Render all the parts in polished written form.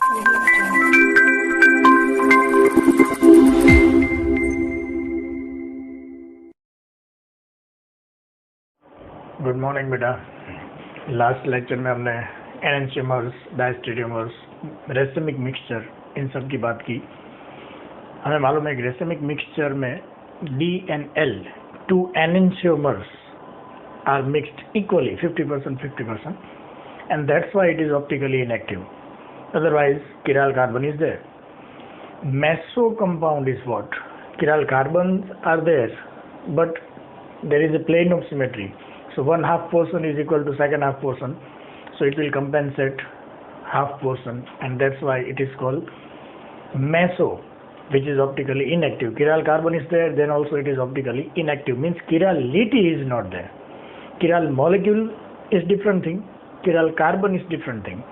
Good morning बेटा। Last lecture में हमने एनेंशियमर्स, डायस्टेरियोमर्स, रेसिमिक मिक्सचर, इन सब की बात की। हमें मालूम है कि रेसिमिक मिक्सचर में D and L, two enantiomers, are mixed equally 50% 50%, and that's why it is optically inactive. Otherwise chiral carbon is there. Meso compound is what? Chiral carbons are there, but there is a plane of symmetry. So one half portion is equal to second half portion, so it will compensate half portion, and that's why it is called meso, which is optically inactive. Chiral carbon is there, then also it is optically inactive, means chirality is not there. Chiral molecule is different thing, chiral carbon is different thing.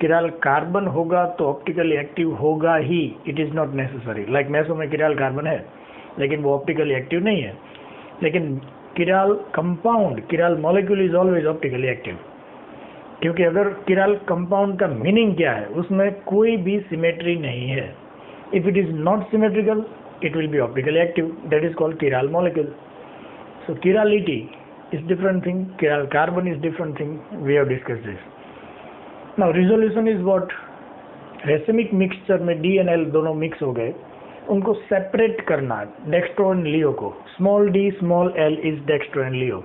Chiral carbon होगा तो optically active होगा ही, it is not necessary. Like meso में chiral carbon है, लेकिन वो optically active नहीं है. लेकिन chiral compound, chiral molecule is always optically active. क्योंकि अगर chiral compound का meaning क्या है, उसमें कोई भी symmetry नहीं है. If it is not symmetrical, it will be optically active. That is called chiral molecule. So chirality is different thing, chiral carbon is different thing. We have discussed this. Now resolution is what? Racemic mixture में D and L दोनों mix हो गए, उनको separate करना, dextro and laevo को. Small d small l is dextro and laevo,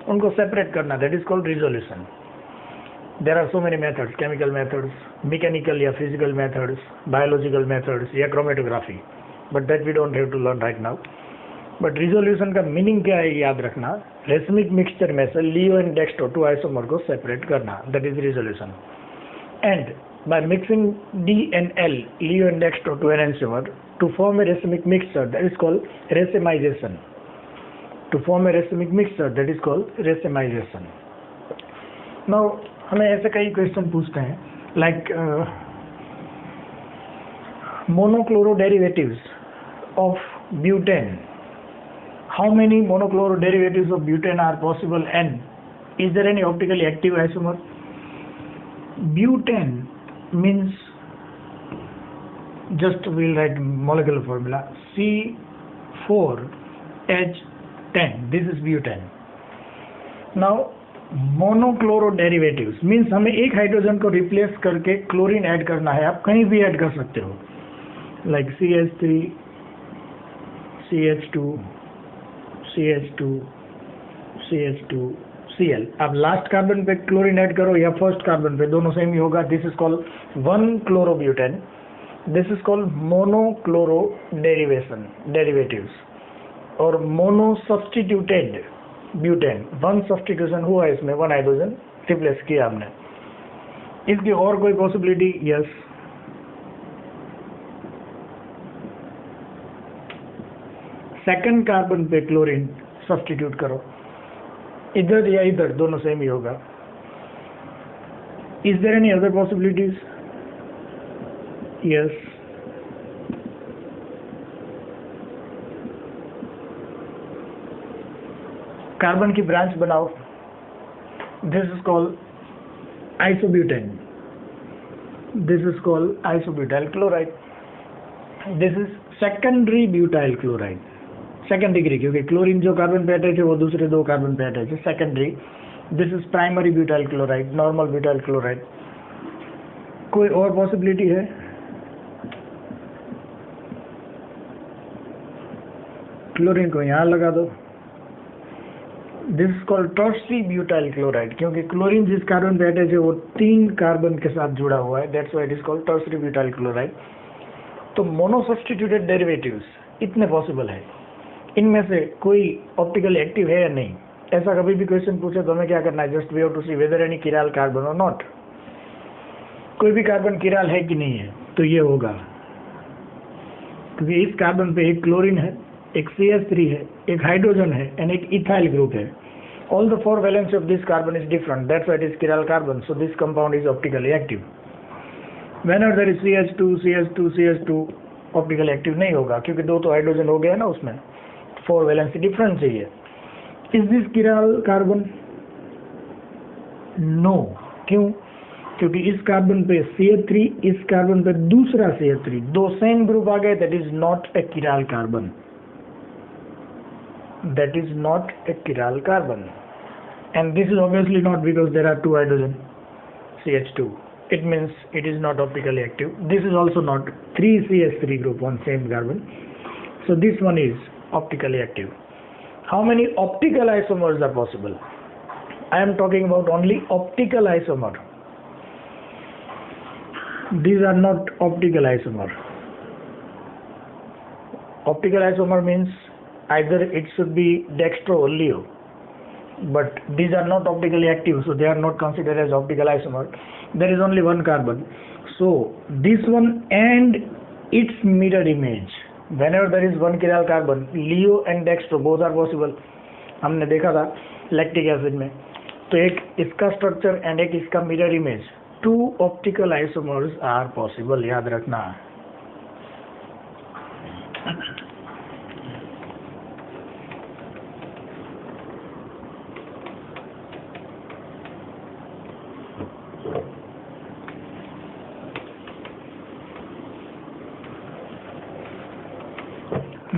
उनको separate करना, that is called resolution. There are so many methods, chemical methods, mechanical या physical methods, biological methods या chromatography, but that we don't have to learn right now. But resolution का meaning क्या है याद रखना, racemic mixture में से लियो and dextro to isomer को separate करना, that is resolution. And by mixing D and L, Leo and dextro to enantiomer to form a racemic mixture, that is called racemization. To form a racemic mixture, that is called racemization. Now हमें ऐसे कई question पूछते हैं, like monochloro derivatives of butane. How many monochloro derivatives of butane are possible, and is there any optically active isomer? Butane means, just we'll write molecular formula, C4H10. This is butane. Now monochloro derivatives means हमें एक hydrogen को replace करके chlorine add करना है. आप कहीं भी add कर सकते हो, like CH3, CH2, CH2, CH2, Cl. अब लास्ट कार्बन पे क्लोरीन ऐड करो या फर्स्ट कार्बन पे, दोनों सेम ही होगा. This is called one chlorobutane. This is called monochloro derivatives. और mono substituted butane, one substitution हुआ इसमें, वन हाइड्रोजन रिप्लेस किया हमने. इसकी और कोई पॉसिबिलिटी? यस. सेकंड कार्बन पे क्लोरीन सब्स्टिट्यूट करो, इधर या इधर, दोनों सेम ही होगा. Is there any other possibilities? Yes. Carbon की ब्रांच बनाओ, this is called isobutane. This is called isobutyl chloride. This is secondary butyl chloride. Second degree, क्योंकि क्लोरीन जो कार्बन पे अटैच है वो दूसरे दो कार्बन पे अटैच है, secondary. This is primary butyl chloride, normal butyl chloride. कोई और पॉसिबिलिटी है? क्लोरीन को यहाँ लगा दो. This is called tertiary butyl chloride, क्योंकि क्लोरीन जिस कार्बन पे अटैच है वो 3 कार्बन के साथ जुड़ा हुआ है, that's why it is called tertiary butyl chloride. तो मोनोसब्स्टिट्यूटेड डेरिवेटिव्स इतने पॉसिबल है. इनमें से कोई ऑप्टिकली एक्टिव है या नहीं, ऐसा कभी भी क्वेश्चन पूछे तो हमें क्या करना है? Just we have to see whether any chiral carbon और नॉट. कोई भी कार्बन चिराल है कि नहीं है, तो ये होगा, क्योंकि इस कार्बन पे एक क्लोरीन है, एक CH3 है, एक हाइड्रोजन है एंड एक इथाइल ग्रुप है. All the 4 valence of this carbon is different, that's why it is chiral carbon. So this compound is optically active. Whenever there is CH2, CH2, CH2, optically active नहीं होगा, क्योंकि दो तो hydrogen हो गया ना उसमें, 4 वैलेंसी डिफरेंस चाहिए. Is this chiral carbon? No. क्यों? क्योंकि इस कार्बन पे CH3, इस कार्बन पे दूसरा CH3, दो सेम ग्रुप आ गए, that is not a chiral carbon, that is not a chiral carbon. And this is obviously not because there are two hydrogen, CH2. It means it is not optically active. This is also not 3CH3 group on same carbon. So this one is optically active. How many optical isomers are possible? I am talking about only optical isomer. These are not optical isomer. Optical isomer means either it should be dextro or leo, but these are not optically active, so they are not considered as optical isomer. There is only one carbon, so this one and its mirror image, whenever there is one chiral carbon, leo and dextro both are possible. हमने देखा था lactic acid में, तो एक इसका structure and एक इसका mirror image, 2 optical isomers are possible, याद रखना।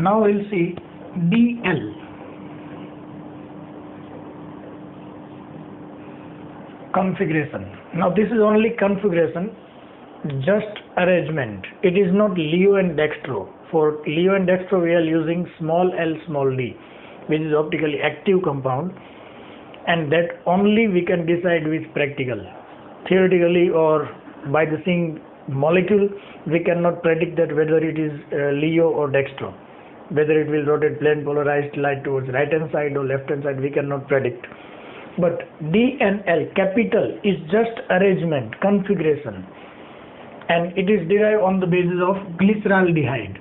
Now we'll see DL. Configuration. Now this is only configuration, just arrangement. It is not leo and dextro. For leo and dextro we are using small l small d, which is optically active compound, and that only we can decide with practical. Theoretically or by the seeing molecule we cannot predict that whether it is leo or dextro, whether it will rotate plane polarized light towards right hand side or left hand side, we cannot predict. But D and L capital is just arrangement, configuration, and it is derived on the basis of glyceraldehyde.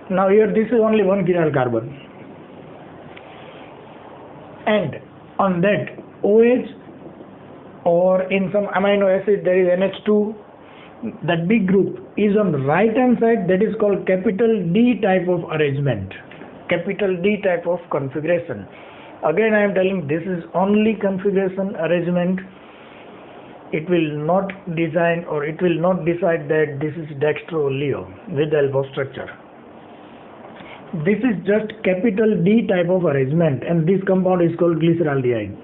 Now here this is only one chiral carbon, and on that OH, or in some amino acid there is NH2, that big group is on right hand side, that is called capital D type of arrangement, capital D type of configuration. Again I am telling this is only configuration arrangement. It will not design or it will not decide that this is dextro or leo with the elbow structure. This is just capital D type of arrangement, and this compound is called glyceraldehyde.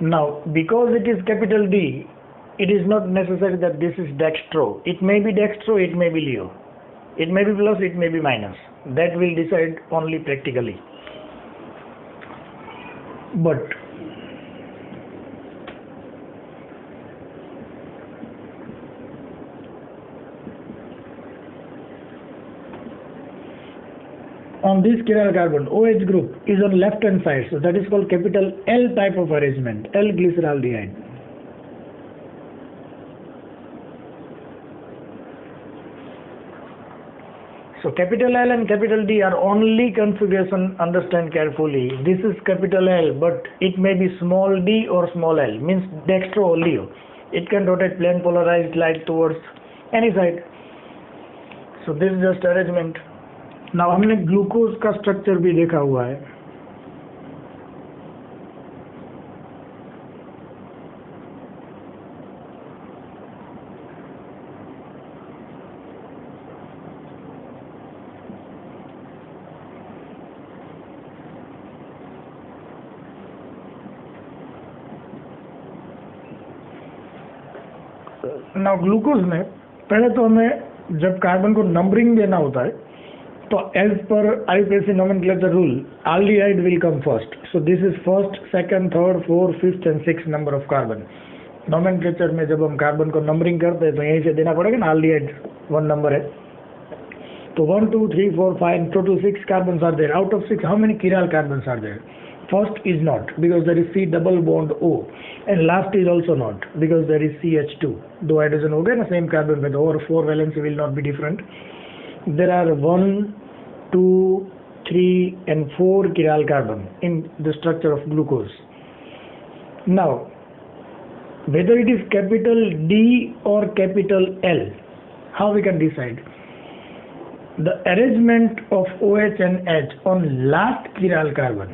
Now, because it is capital D, it is not necessary that this is dextro. It may be dextro, it may be leo. It may be plus, it may be minus. That will decide only practically. But on this chiral carbon, OH group is on left hand side, so that is called capital L type of arrangement, L-glyceraldehyde. So capital L and capital D are only configuration, understand carefully. This is capital L, but it may be small d or small l, means dextro or leo. It can rotate plane polarized light towards any side. So this is just arrangement. Now हमने glucose का structure भी देखा हुआ है. Now glucose में पहले तो हमें जब कार्बन को नंबरिंग देना होता है तो एज पर IUPAC nomenclature rule, aldehyde will come first. So this is first, second, third, fourth, fifth and sixth number of carbon. Nomenclature में जब हम कार्बन को नंबरिंग करते हैं तो यहीं से देना पड़ेगा ना, aldehyde 1 नंबर है. तो 1, 2, 3, 4, 5, total 6 carbons are there. Out of 6, how many chiral carbons are there? First is not, because there is C double bond O, and last is also not, because there is CH2. दो hydrogen हो गए ना same carbon में, तो और 4 valency will not be different. There are 1, 2, 3 and 4 chiral carbon in the structure of glucose. Now whether it is capital D or capital L, how we can decide? The arrangement of OH and H on last chiral carbon.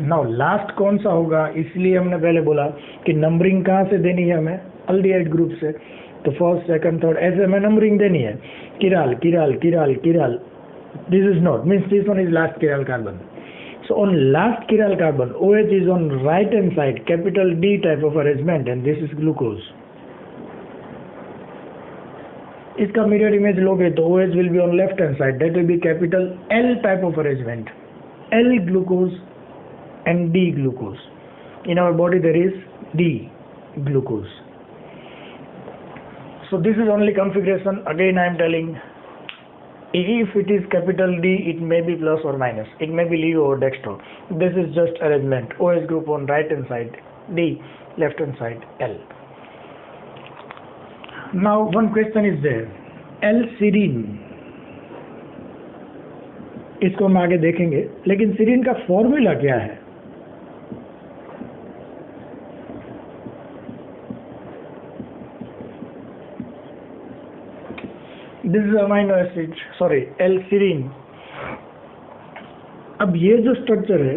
Now last कौन सा होगा, इसलिए हमने पहले बोला कि numbering कहाँ से देनी है हमें, अल्डिहाइड ग्रुप से. तो फर्स्ट सेकंड थर्ड ऐसे हमें नंबरिंग देनी है. किराल किराल किराल किराल, this is not, means this one is last chiral carbon. So on last chiral carbon, OH is on right hand side, capital D type of arrangement, and this is glucose. इसका mirror image लोगे तो OH will be on left hand side, that will be capital L type of arrangement, L glucose and D glucose. In our body there is D glucose. So this is only configuration. Again I am telling, if it is capital D, it may be plus or minus. It may be LEO or dextro. This is just arrangement. OH group on right hand side, D, left hand side, L. Now one question is there. L-serine. इसको हम आगे देखेंगे, लेकिन serine का formula क्या है? This is amino acid, sorry, L-serine. अब ये जो स्ट्रक्चर है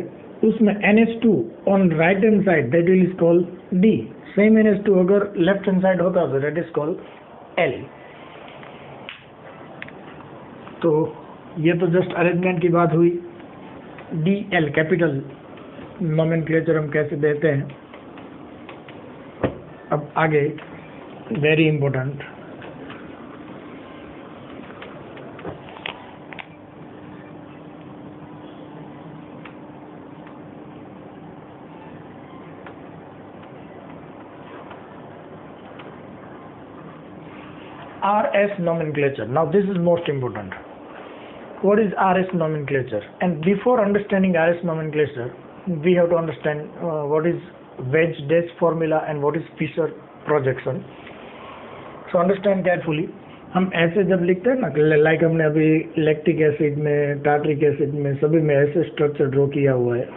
उसमें NH2 on right hand side, that is called D. Same NH2 अगर left hand side होता तो that is called L. तो ये तो जस्ट अरेंजमेंट की बात हुई. DL कैपिटल नोमेनक्लेचर हम कैसे देते हैं. अब आगे very important, RS nomenclature. Now this is most important. What is RS nomenclature? And before understanding RS nomenclature, we have to understand what is Wedge-Dash formula and what is Fischer projection. So understand carefully. हम ऐसे जब लिखते हैं ना, like हमने अभी lactic acid में, tartaric acid में, सभी में ऐसे स्ट्रक्चर ड्रॉ किया हुआ है.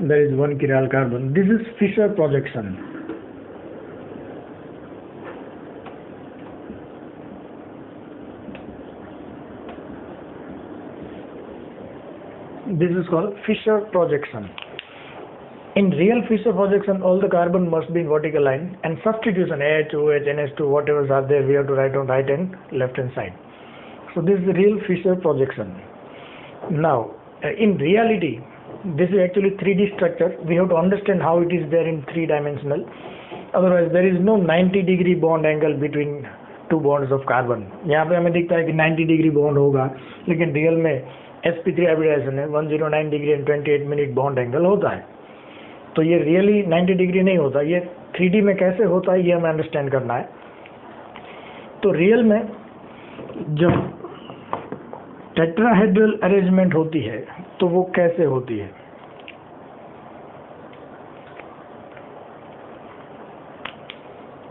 There is one chiral carbon. This is Fischer projection. This is called Fischer projection. In real Fischer projection, all the carbon must be in vertical line, and substitution H, OH, NH2, whatever are there, we have to write on right and left hand side. So this is the real Fischer projection. Now, in reality, this is actually 3D structure. We have to understand how it is there in 3-dimensional. Otherwise, there is no 90-degree bond angle between two bonds of carbon. यहाँ पे हमें दिखता है कि 90 degree bond होगा, लेकिन real में sp3 hybridisation है, 109 degree and 28 minute bond angle होता है. तो ये रियली 90 डिग्री नहीं होता. ये 3D में कैसे होता है ये हमें अंडरस्टैंड करना है. तो रियल में जब टेट्राहेड्रल अरेंजमेंट होती है तो वो कैसे होती है.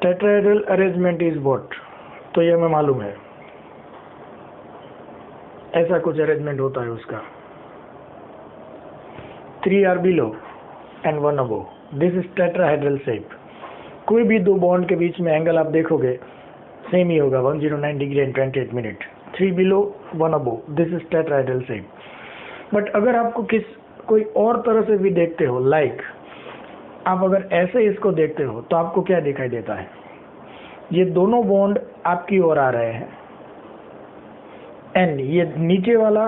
टेट्राहेड्रल अरेंजमेंट इज व्हाट, तो ये हमें मालूम है. ऐसा कुछ अरेंजमेंट होता है उसका. 3 are below and 1 above. This is tetrahedral shape. कोई भी दो बॉन्ड के बीच में एंगल आप देखोगे सेम ही होगा, 109 degree and 28 minute. 3 below 1 above. This is tetrahedral shape. But अगर आपको कोई और तरह से भी देखते हो, लाइक आप अगर ऐसे इसको देखते हो तो आपको क्या दिखाई देता है. ये दोनों बॉन्ड आपकी ओर आ रहे हैं, एंड ये नीचे वाला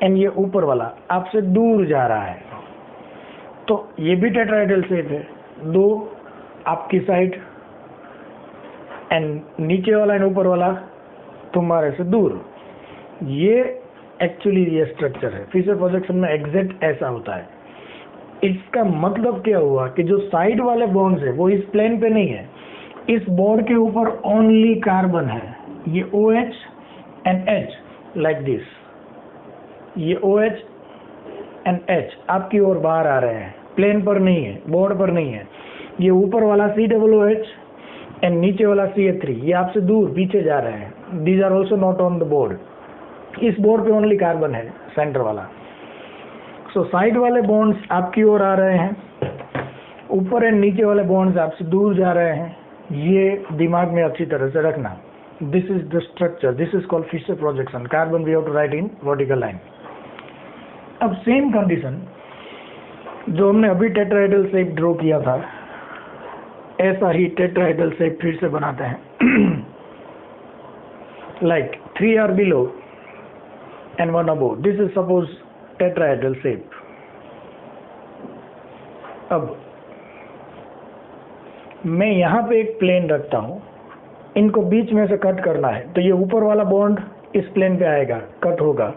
एंड ये ऊपर वाला आपसे दूर जा रहा है. तो ये भी टेट्राहेड्रल शेप है, दो आपकी साइड एंड नीचे वाला एंड ऊपर वाला तुम्हारे से दूर. ये एक्चुअली ये स्ट्रक्चर है. फिशर प्रोजेक्शन में एग्जैक्ट ऐसा होता है. इसका मतलब क्या हुआ कि जो साइड वाले बॉन्ड्स है वो इस प्लेन पे नहीं है, इस बॉन्ड के ऊपर ओनली कार्बन है. ये OH and H like this. ये OH एंड H आपकी ओर बाहर आ रहे हैं, प्लेन पर नहीं है, बोर्ड पर नहीं है. ये ऊपर वाला COOH एंड नीचे वाला CH3 ये आपसे दूर पीछे जा रहे हैं. These are also not on the board. इस बोर्ड पे ओनली कार्बन है, सेंटर वाला. सो साइड वाले बॉन्ड्स आपकी ओर आ रहे हैं, ऊपर एंड नीचे वाले बॉन्ड्स आपसे दूर जा रहे हैं। ये दिमाग में अच्छी तरह से रखना। This is the structure, this is called Fischer projection. Carbon we have to write in vertical line. अब सेम कंडीशन जो हमने अभी टेट्राहेड्रल शेप ड्रॉ किया था, ऐसा ही टेट्राहेड्रल शेप फिर से बनाते हैं। Like 3 are below and 1 above. This is suppose tetrahedral shape. अब मैं यहाँ पे एक प्लेन रखता हूँ, इनको बीच में से कट करना है, तो ये ऊपर वाला बॉन्ड इस प्लेन पे आएगा, कट होगा।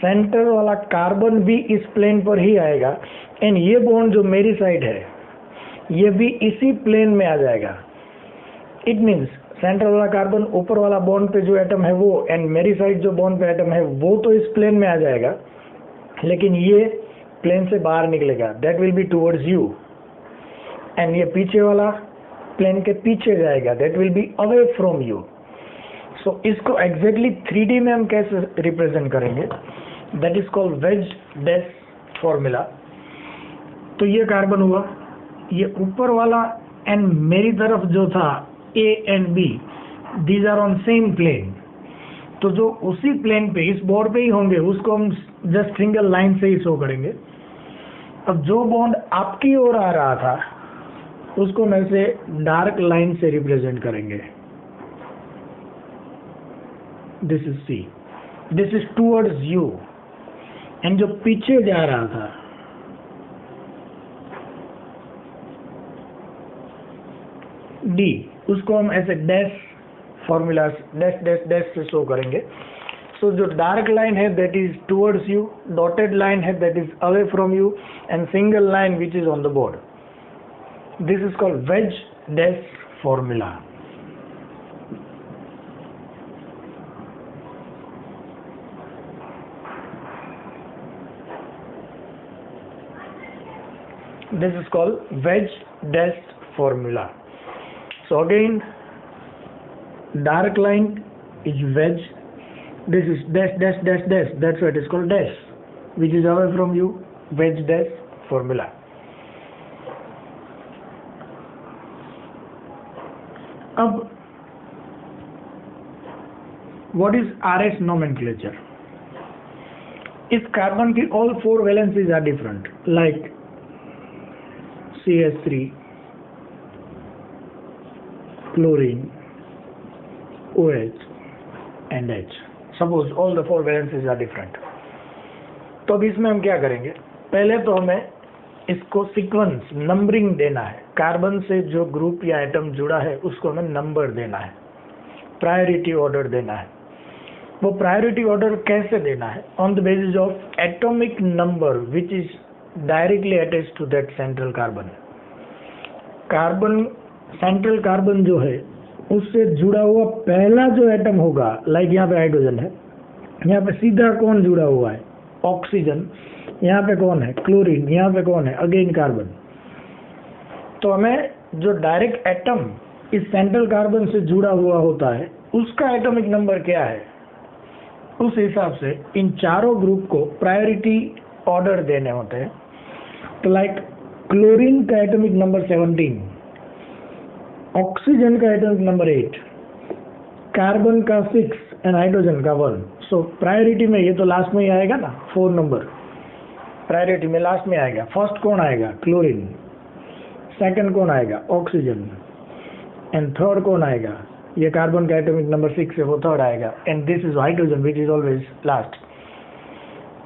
सेंटर वाला कार्बन भी इस प्लेन पर ही आएगा, एंड ये बॉन्ड जो मेरी साइड है ये भी इसी प्लेन में आ जाएगा। इट मीन्स सेंटर वाला कार्बन ऊपर वाला बॉन्ड पे जो एटम है वो, एंड मेरी साइड जो बॉन्ड पे एटम है वो तो इस प्लेन में आ जाएगा, लेकिन ये प्लेन से बाहर निकलेगा। That will be towards you. And ये पीछे वाला प्लेन के पीछे जाएगा, that will be away from you. So इसको एग्जैक्टली 3D में हम कैसे रिप्रेजेंट करेंगे, that is called wedge dash formula. तो ये कार्बन हुआ, ये ऊपर वाला एंड मेरी तरफ जो था A and B, these are on same plane. तो जो उसी प्लेन पे इस बोर्ड पे ही होंगे उसको हम जस्ट सिंगल लाइन से ही शो करेंगे। अब जो बॉन्ड आपकी ओर आ रहा था उसको मैं से डार्क लाइन से रिप्रेजेंट करेंगे। This is C, this is towards you. And जो पीछे जा रहा था D, उसको हम ऐसे dash formula dash dash dash से शो करेंगे। सो जो डार्क लाइन है that is towards you, dotted line है that is away from you, and single line which is on the board. This is called wedge dash formula. This is called wedge dash formula. So again, dark line is wedge. This is dash dash dash dash. That's why it is called dash, which is away from you. Wedge dash formula. अब what is RS nomenclature? इस carbon की all 4 valencies are different. Like CH3, chlorine, OH and H. Suppose all the 4 valencies are different. तो अब इसमें हम क्या करेंगे, पहले तो हमें इसको सीक्वेंस नंबरिंग देना है। कार्बन से जो ग्रुप या एटम जुड़ा है उसको हमें नंबर देना है, प्रायोरिटी ऑर्डर देना है। वो प्रायोरिटी ऑर्डर कैसे देना है, on the basis of atomic number which is directly attached to that central carbon. Carbon central carbon जो है उससे जुड़ा हुआ पहला जो एटम होगा, लाइक यहाँ पे हाइड्रोजन है, यहाँ पे सीधा कौन जुड़ा हुआ है, ऑक्सीजन। यहाँ पे कौन है, क्लोरीन। यहाँ पे कौन है, अगेन कार्बन। तो हमें जो डायरेक्ट एटम इस सेंट्रल कार्बन से जुड़ा हुआ होता है उसका एटॉमिक नंबर क्या है, उस हिसाब से इन चारों ग्रुप को प्रायोरिटी ऑर्डर देने होते हैं। तो लाइक क्लोरीन का एटॉमिक नंबर 17, ऑक्सीजन का एटॉमिक नंबर 8, कार्बन का 6 एंड हाइड्रोजन का 1। सो प्रायोरिटी में ये तो लास्ट में ही आएगा ना, 4 नंबर प्रायोरिटी में लास्ट में आएगा। फर्स्ट कौन आएगा, क्लोरीन। सेकंड कौन आएगा, ऑक्सीजन। एंड थर्ड कौन आएगा, ये कार्बन का एटॉमिक नंबर 6 है, वो थर्ड आएगा। And this is hydrogen which is always last.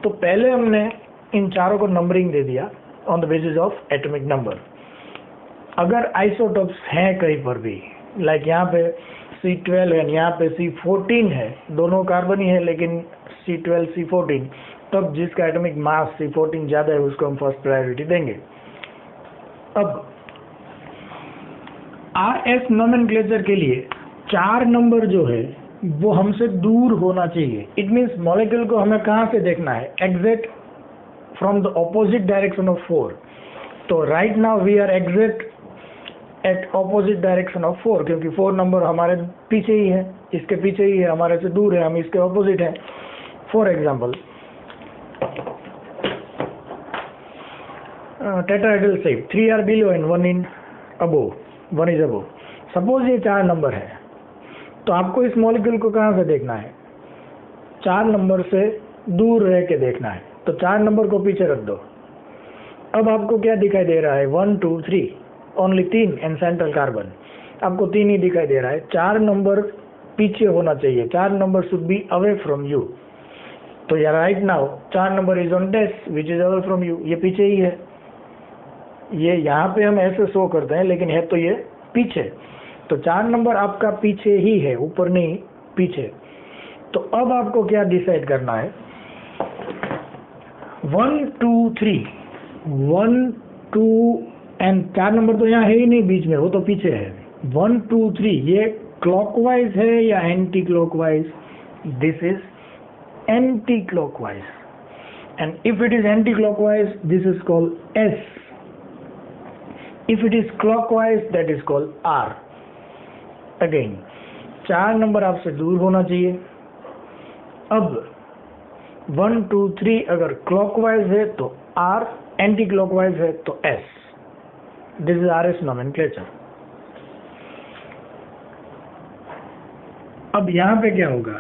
तो पहले हमने इन चारों को नंबरिंग दे दिया on the basis of atomic number. अगर आइसोटोप्स हैं कहीं पर भी, लाइक यहाँ पे C12 है, यहाँ पे C14 है, दोनों कार्बन ही है लेकिन C12 C14, तब जिसका एटॉमिक मास C14 ज़्यादा है उसको हम फर्स्ट प्रायोरिटी देंगे। अब RS नोमेनक्लेचर के लिए 4 नंबर जो है वो हमसे दूर होना चाहिए। इट मीन्स मॉलिक्यूल को हमें कहाँ से देखना है, exact from the opposite direction of 4। तो right now we are exact at opposite direction of 4, क्योंकि 4 नंबर हमारे पीछे ही है, इसके पीछे ही है, हमारे से दूर है, हम इसके ऑपोजिट हैं। For example tetrahedral shape, 3 are below and 1 in above, 1 is above. Suppose ये 4 नंबर है, तो आपको इस मॉलिक्यूल को कहाँ से देखना है? 4 नंबर से दूर रह के देखना है, तो 4 नंबर को पीछे रख दो। अब आपको क्या दिखाई दे रहा है? 1 2 3, ओनली 3 एंड सेंट्रल कार्बन, आपको 3 ही दिखाई दे रहा है। 4 नंबर पीछे होना चाहिए, 4 number should be away from you. तो यार right now 4 number is on dash which is away from you, ये पीछे ही है। ये यहाँ पे हम ऐसे शो करते हैं, लेकिन है तो ये पीछे। तो 4 नंबर आपका पीछे ही है, ऊपर नहीं, पीछे। तो अब आपको क्या डिसाइड करना है? 1 2 3, 1 2 एंड 4 नंबर तो यहाँ है ही नहीं बीच में, वो तो पीछे है। 1 2 3 ये क्लॉकवाइज है या anti clockwise? This is anti clockwise, and if it is anti clockwise this is called S, if it is clockwise that is called R. Again 4 number आपसे दूर होना चाहिए। अब 1 2 3 अगर क्लॉकवाइज है तो आर, एंटी क्लॉकवाइज है तो S. This is R S nomenclature. अब यहां पे क्या होगा?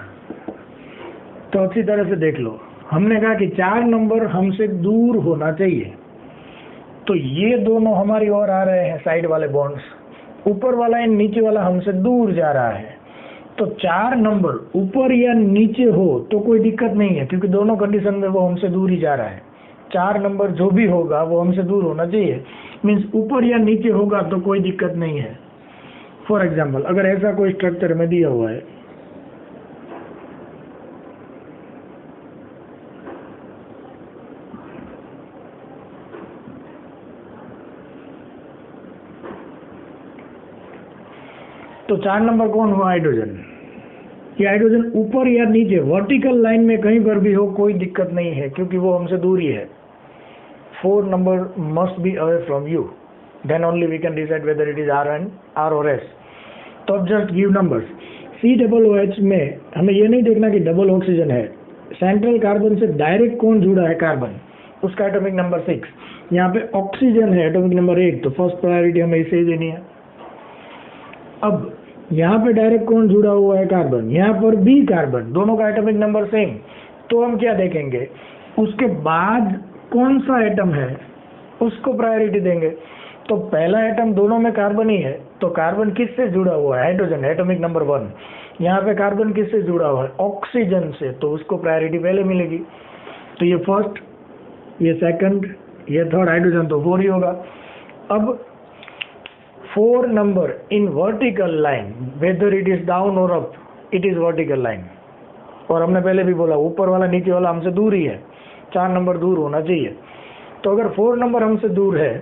तो अच्छी तरह से देख लो, हमने कहा कि 4 नंबर हमसे दूर होना चाहिए, तो ये दोनों हमारी ओर आ रहे हैं, साइड वाले बॉन्ड्स, ऊपर वाला एंड नीचे वाला हमसे दूर जा रहा है। तो 4 नंबर ऊपर या नीचे हो तो कोई दिक्कत नहीं है, क्योंकि दोनों कंडीशन में वो हमसे दूर ही जा रहा है। 4 नंबर जो भी होगा वो हमसे दूर होना चाहिए, मीन्स ऊपर या नीचे होगा तो कोई दिक्कत नहीं है। फॉर एग्जाम्पल, अगर ऐसा कोई स्ट्रक्चर में दिया हुआ है, तो 4 नंबर कौन हुआ? हाइड्रोजन। ये हाइड्रोजन ऊपर या नीचे वर्टिकल लाइन में कहीं पर भी हो कोई दिक्कत नहीं है, क्योंकि वो हमसे दूर ही है। 4 number must be away from you, then only we can decide whether it is R and R और एस। तो अब जस्ट गिव नंबर्स। COOH में हमें ये नहीं देखना कि डबल ऑक्सीजन है, सेंट्रल कार्बन से डायरेक्ट कौन जुड़ा है? कार्बन, उसका एटॉमिक नंबर 6। यहाँ पे ऑक्सीजन है, एटॉमिक नंबर 8, तो फर्स्ट प्रायोरिटी हमें इसे ही देनी है। अब यहाँ पे डायरेक्ट कौन जुड़ा हुआ है? कार्बन, यहाँ पर भी कार्बन, दोनों का एटॉमिक नंबर सेम। तो हम क्या देखेंगे? उसके बाद कौन सा एटम है उसको प्रायोरिटी देंगे। तो पहला एटम दोनों में कार्बन ही है, तो कार्बन किससे जुड़ा हुआ है? Hydrogen, atomic number 1। यहाँ पे कार्बन किससे जुड़ा हुआ है? ऑक्सीजन से, तो उसको प्रायोरिटी पहले मिलेगी। तो ये फर्स्ट, ये सेकंड, ये थर्ड, हाइड्रोजन तो 4 ही होगा। अब 4 number in vertical line, whether it is down और up, it is vertical line. और हमने पहले भी बोला ऊपर वाला नीचे वाला हमसे दूर ही है, 4 नंबर दूर होना चाहिए। तो अगर 4 नंबर हमसे दूर है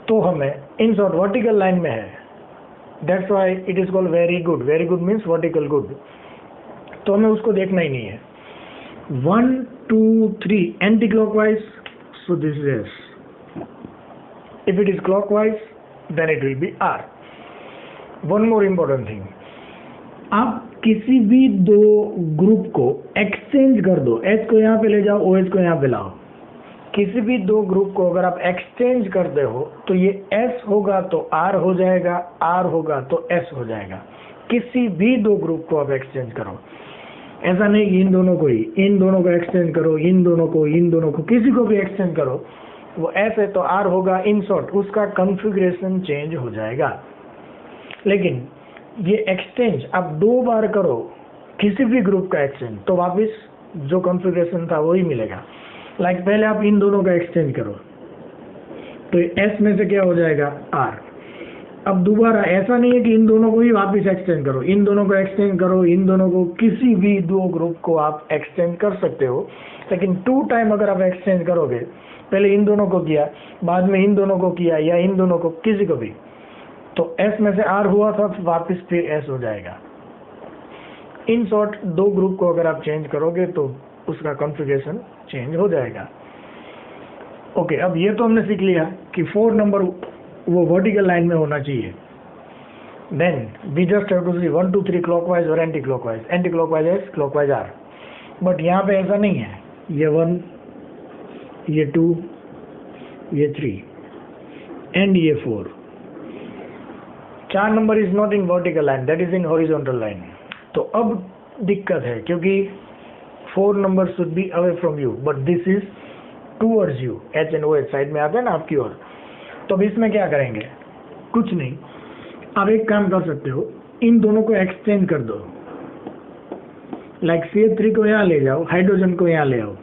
तो हमें इन शॉर्ट वर्टिकल लाइन में है, that's why it is called very good. Very good means vertical good, तो हमें उसको देखना ही नहीं है। 1 2 3 anti clockwise, so this is S. If it is clockwise then it will be R. One more important thing, आप किसी भी 2 group को एक्सचेंज कर दो, H को यहाँ पे ले जाओ, OH को यहाँ पे लाओ। किसी भी 2 ग्रुप को अगर आप एक्सचेंज करते हो तो ये S होगा तो R हो जाएगा, R होगा तो S हो जाएगा। किसी भी 2 ग्रुप को आप एक्सचेंज करो, ऐसा नहीं कि इन दोनों को ही, इन दोनों को एक्सचेंज करो, इन दोनों को, इन दोनों को, किसी को भी एक्सचेंज करो, वो S है तो R होगा। इन शॉर्ट उसका कॉन्फ़िगरेशन चेंज हो जाएगा। लेकिन ये एक्सचेंज आप 2 बार करो किसी भी ग्रुप का एक्सचेंज, तो वापस जो कॉन्फ़िगरेशन था वही मिलेगा। लाइक पहले आप इन दोनों का एक्सचेंज करो तो S में से क्या हो जाएगा? R। अब दोबारा ऐसा नहीं है कि इन दोनों को ही वापस एक्सचेंज करो, इन दोनों को एक्सचेंज करो, इन दोनों को, किसी भी 2 ग्रुप को आप एक्सचेंज कर सकते हो। लेकिन 2 टाइम अगर आप एक्सचेंज करोगे, पहले इन दोनों को किया, बाद में इन दोनों को किया, या इन दोनों को, किसी को भी, तो S में से R हुआ था, वापस फिर S हो जाएगा। इन शॉर्ट 2 ग्रुप को अगर आप चेंज करोगे तो उसका कॉन्फ़िगरेशन चेंज हो जाएगा। ओके, अब ये तो हमने सीख लिया कि 4 नंबर वो वर्टिकल लाइन में होना चाहिए। Then we just have to see 1 2 3 clockwise और anti clockwise. Anti clockwise S, clockwise R। But यहाँ पे ऐसा नहीं है, ये 1, ये 2, ये 3, एंड ये 4, 4 number is not in vertical line, that is in horizontal line. तो अब दिक्कत है क्योंकि 4 number should be away from you but this is towards you, H and O H side में आते हैं ना आपकी ओर। तो अब इसमें क्या करेंगे, कुछ नहीं, आप एक काम कर सकते हो, इन दोनों को एक्सचेंज कर दो। लाइक CH3 को यहाँ ले जाओ, हाइड्रोजन को यहाँ ले आओ,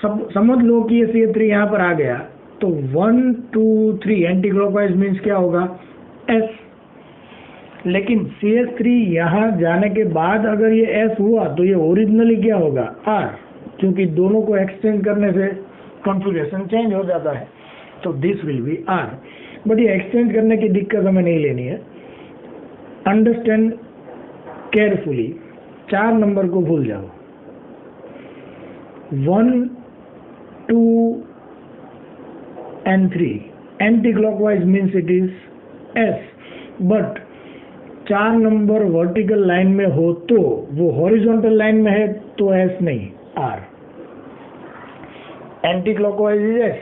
सब समझ लो कि ये CH3 यहाँ पर आ गया, तो 1 2 3 एंटी क्लॉकवाइज मीन्स क्या होगा, S। लेकिन CH3 यहाँ जाने के बाद अगर ये S हुआ तो ये ओरिजिनली क्या होगा, R, क्योंकि दोनों को एक्सचेंज करने से कॉन्फ़िगरेशन चेंज हो जाता है, तो this will B R। But ये एक्सचेंज करने की दिक्कत हमें नहीं लेनी है, अंडरस्टैंड केयरफुली। 4 नंबर को भूल जाओ, 1 2 and 3 anti clockwise means it is S, but 4 number vertical line में हो तो, वो हॉरिजॉन्टल लाइन में है तो S नहीं, R। Anti clockwise is S,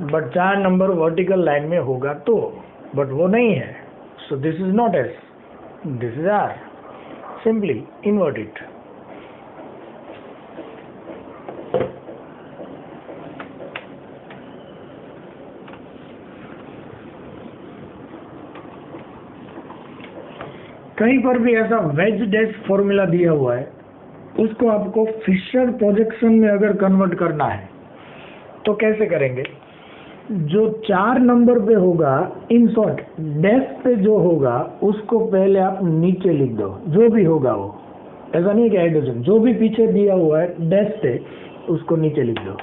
but 4 number vertical line में होगा तो, बट वो नहीं है, सो this is not S, this is R। Simply invert it. कहीं पर भी ऐसा वेज डैश फॉर्मूला दिया हुआ है, उसको आपको फिशर प्रोजेक्शन में अगर कन्वर्ट करना है तो कैसे करेंगे, जो 4 नंबर पे होगा, इन शॉर्ट डैश पे जो होगा उसको पहले आप नीचे लिख दो, जो भी होगा वो, ऐसा नहीं है कि हाइड्रोजन, जो भी पीछे दिया हुआ है डैश पे उसको नीचे लिख दो,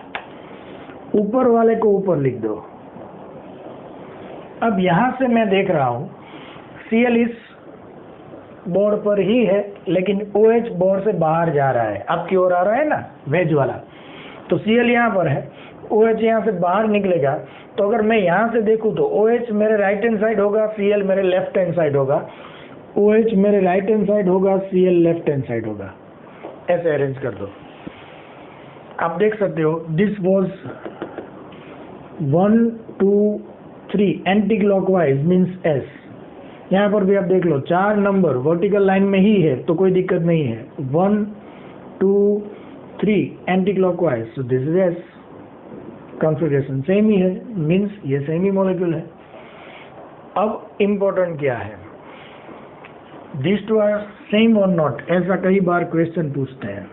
ऊपर वाले को ऊपर लिख दो। अब यहां से मैं देख रहा हूं Cl इस बोर्ड पर ही है, लेकिन OH बोर्ड से बाहर जा रहा है, आपकी ओर आ रहा है ना वेज वाला, तो Cl यहाँ पर है, OH यहाँ से बाहर निकलेगा। तो अगर मैं यहाँ से देखूँ तो OH मेरे राइट हैंड साइड होगा, Cl मेरे लेफ्ट हैंड साइड होगा, OH मेरे राइट हैंड साइड होगा, Cl लेफ्ट हैंड साइड होगा। ऐसे अरेंज कर दो। आप देख सकते हो this was 1 2 3 anti clockwise means S। यहाँ पर भी आप देख लो 4 नंबर वर्टिकल लाइन में ही है तो कोई दिक्कत नहीं है, 1 2 3 anti clockwise, so this is S। Configuration same ही है, मीन्स ये सेम ही मॉलिक्यूल है। अब इम्पोर्टेंट क्या है, दिस टू आर सेम और नॉट, ऐसा कई बार क्वेश्चन पूछते हैं।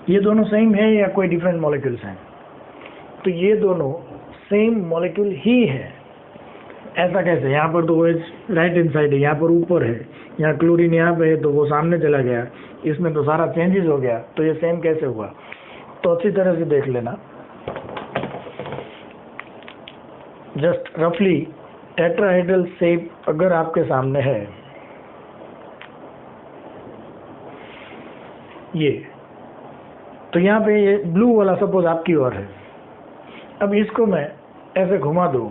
ये दोनों सेम है या कोई डिफरेंट मॉलिक्यूल्स हैं, तो ये दोनों सेम मॉलिक्यूल ही है। ऐसा कैसे, यहाँ पर तो OH राइट हैंड साइड है, यहाँ पर ऊपर है, यहाँ क्लोरीन यहाँ पे है तो वो सामने चला गया, इसमें तो सारा चेंजेस हो गया, तो ये सेम कैसे हुआ। तो अच्छी तरह से देख लेना, जस्ट रफली टेट्राहेड्रल शेप अगर आपके सामने है, ये तो यहाँ पे ये ब्लू वाला सपोज आपकी ओर है, अब इसको मैं ऐसे घुमा दूँ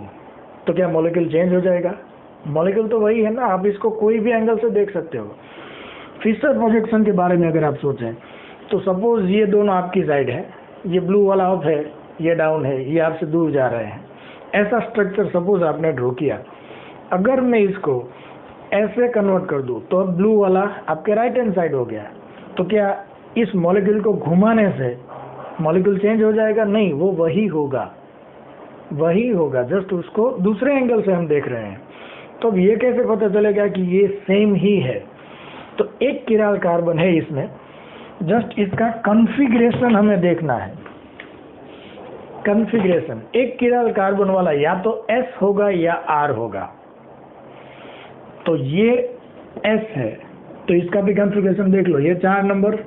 तो क्या मॉलिक्यूल चेंज हो जाएगा, मॉलिक्यूल तो वही है ना, आप इसको कोई भी एंगल से देख सकते हो। फिशर प्रोजेक्शन के बारे में अगर आप सोचें तो सपोज ये दोनों आपकी साइड है, ये ब्लू वाला अप है, ये डाउन है, ये आपसे दूर जा रहे हैं, ऐसा स्ट्रक्चर सपोज आपने ड्रॉ किया। अगर मैं इसको ऐसे कन्वर्ट कर दूं तो अब ब्लू वाला आपके राइट हैंड साइड हो गया, तो क्या इस मॉलिक्यूल को घुमाने से मॉलिक्यूल चेंज हो जाएगा? नहीं, वो वही होगा, वही होगा, जस्ट उसको दूसरे एंगल से हम देख रहे हैं। तो अब ये कैसे पता चलेगा कि ये सेम ही है? तो एक किराल कार्बन है इसमें, जस्ट इसका कॉन्फ़िगरेशन हमें देखना है। कॉन्फ़िगरेशन एक किराल कार्बन वाला या तो S होगा या R होगा, तो ये S है तो इसका भी कॉन्फ़िगरेशन देख लो। ये 4 नंबर,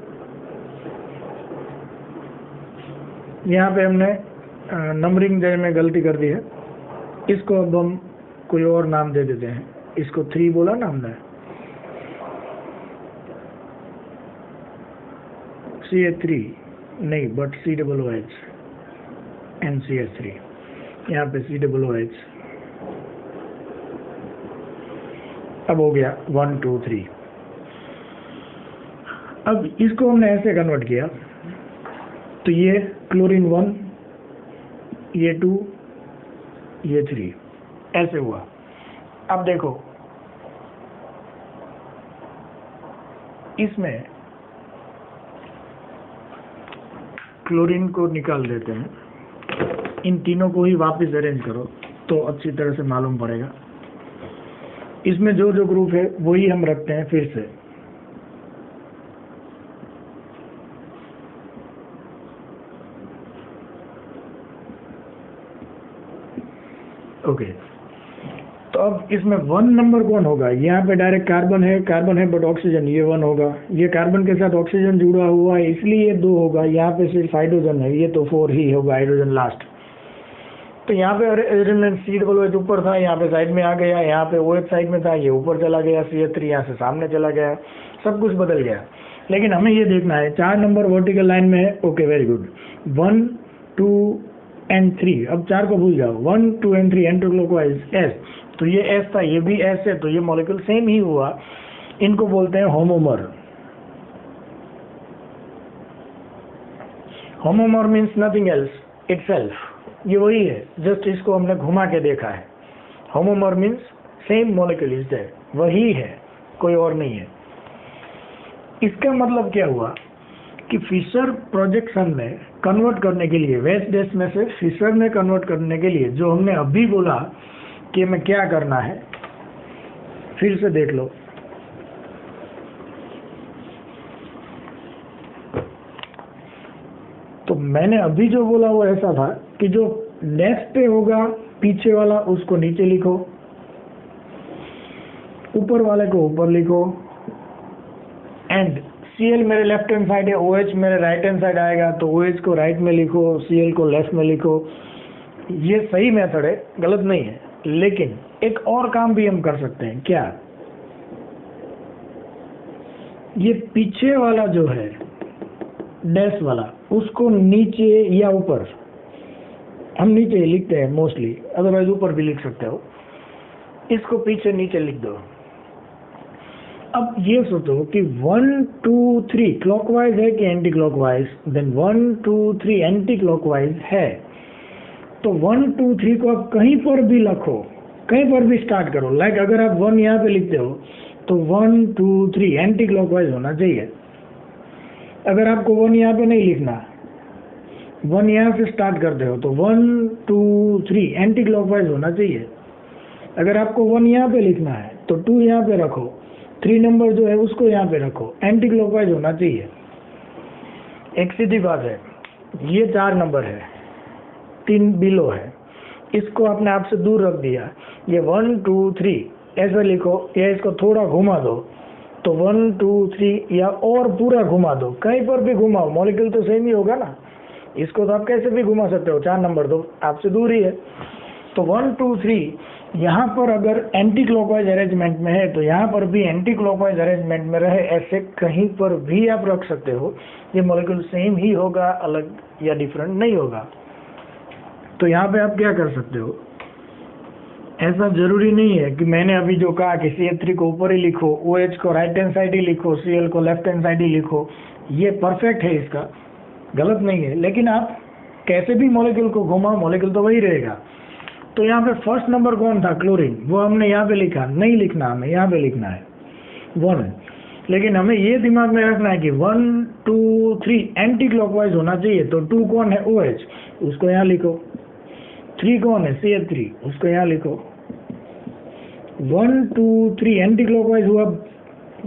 यहाँ पे हमने नंबरिंग देने में गलती कर दी है, इसको अब हम कोई और नाम दे देते हैं। इसको 3 बोला ना हमने, CH3 नहीं बट COOH NCH3, यहाँ पे COOH। अब हो गया 1 2 3। अब इसको हमने ऐसे कन्वर्ट किया, तो ये क्लोरीन 1, ये 2, ये 3 ऐसे हुआ। अब देखो इसमें क्लोरीन को निकाल देते हैं, इन तीनों को ही वापस अरेंज करो तो अच्छी तरह से मालूम पड़ेगा। इसमें जो जो ग्रुप है वही हम रखते हैं फिर से। ओके, तो अब इसमें 1 नंबर कौन होगा? यहाँ पे डायरेक्ट कार्बन है बट ऑक्सीजन, ये 1 होगा। ये कार्बन के साथ ऑक्सीजन जुड़ा हुआ है इसलिए ये 2 होगा। यहाँ पे सिर्फ हाइड्रोजन है, ये तो 4 ही होगा, हाइड्रोजन लास्ट। तो यहाँ पे हाइड्रोजन सीड ऑलवेज ऊपर था, यहाँ पे साइड में आ गया, यहाँ पे OH साइड में था, ये ऊपर चला गया, CH3 यहाँ से सामने चला गया, सब कुछ बदल गया। लेकिन हमें ये देखना है 4 नंबर वर्टिकल लाइन में है। Okay, very good. 1, 2 एंड 3, अब 4 को भूल जाओ। 1, 2 एंड 3 एंटी क्लॉकवाइज S, तो ये S था, ये भी S है, तो ये मॉलिक्यूल सेम ही हुआ। इनको बोलते हैं होमोमर। होमोमर मीन्स नथिंग एल्स, इटसेल्फ, ये वही है, जस्ट इसको हमने घुमा के देखा है। Homomer means same molecule is there, वही है, कोई और नहीं है। इसका मतलब क्या हुआ कि फिशर प्रोजेक्शन में कन्वर्ट करने के लिए, वेस्ट डैश में से फिशर में कन्वर्ट करने के लिए जो हमने अभी बोला कि हमें क्या करना है, फिर से देख लो। तो मैंने अभी जो बोला वो ऐसा था कि जो नेक्स्ट पे होगा पीछे वाला उसको नीचे लिखो, ऊपर वाले को ऊपर लिखो, एंड Cl मेरे लेफ्ट हैंड साइड है, OH मेरे राइट हैंड साइड आएगा, तो OH को राइट में लिखो, Cl को लेफ्ट में लिखो। ये सही मेथड है, गलत नहीं है। लेकिन एक और काम भी हम कर सकते हैं। क्या? ये पीछे वाला जो है डैश वाला, उसको नीचे या ऊपर, हम नीचे ही लिखते हैं मोस्टली, अदरवाइज ऊपर भी लिख सकते हो। इसको पीछे नीचे लिख दो। अब ये सोचो कि 1, 2, 3 क्लॉकवाइज है कि anti clockwise, then 1, 2, 3 anti clockwise है। तो 1, 2, 3 को आप कहीं पर भी लिखो, कहीं पर भी स्टार्ट करो। लाइक अगर आप 1 यहाँ पे लिखते हो तो 1, 2, 3 एंटी क्लॉकवाइज होना चाहिए। अगर आपको 1 यहाँ पे नहीं लिखना, 1 यहाँ से स्टार्ट करते हो तो 1, 2, 3 एंटी क्लॉकवाइज होना चाहिए। अगर आपको 1 यहाँ पे लिखना है तो 2 यहाँ पे रखो, 3 नंबर जो है उसको यहाँ पे रखो, एंटी क्लॉकवाइज होना चाहिए। एक सीधी बात है, ये 4 नंबर है, 3 बिलो है, इसको आपने आपसे दूर रख दिया। ये 1, 2, 3 ऐसे लिखो, या इसको थोड़ा घुमा दो तो 1, 2, 3 या और पूरा घुमा दो, कहीं पर भी घुमाओ, मॉलिक्यूल तो सेम ही होगा ना। इसको तो आप कैसे भी घुमा सकते हो, 4 नंबर तो आपसे दूर ही है। तो 1, 2, 3 यहाँ पर अगर एंटी क्लॉकवाइज अरेंजमेंट में है तो यहाँ पर भी एंटी क्लॉकवाइज अरेंजमेंट में रहे, ऐसे कहीं पर भी आप रख सकते हो। ये मॉलिक्यूल सेम ही होगा, अलग या डिफरेंट नहीं होगा। तो यहाँ पे आप क्या कर सकते हो, ऐसा जरूरी नहीं है कि मैंने अभी जो कहा कि CH3 को ऊपर ही लिखो, OH को राइट हैंड साइड ही लिखो, Cl को लेफ्ट हैंड साइड ही लिखो। ये परफेक्ट है, इसका गलत नहीं है। लेकिन आप कैसे भी मॉलिक्यूल को घुमाओ, मॉलिक्यूल तो वही रहेगा। तो यहाँ पे फर्स्ट नंबर कौन था? क्लोरीन, वो हमने यहाँ पे लिखा, नहीं लिखना, हमें यहाँ पे लिखना है 1। लेकिन हमें ये दिमाग में रखना है कि 1, 2, 3 एंटी क्लॉकवाइज होना चाहिए। तो 2 कौन है? OH, उसको यहाँ लिखो। 3 कौन है? CH3, उसको यहाँ लिखो। 1, 2, 3 एंटी क्लॉकवाइज हुआ,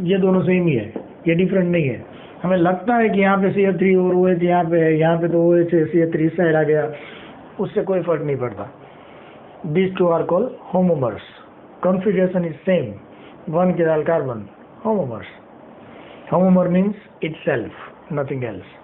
ये दोनों सेम ही है, ये डिफरेंट नहीं है। हमें लगता है कि यहाँ पे CH3 और OH यहाँ पे है, यहाँ पे तो OH है, CH3 इस साइड आ गया, उससे कोई फर्क नहीं पड़ता। These two are called homomers. Configuration is same. 1 chiral carbon, homomers. Homomer means itself, nothing else.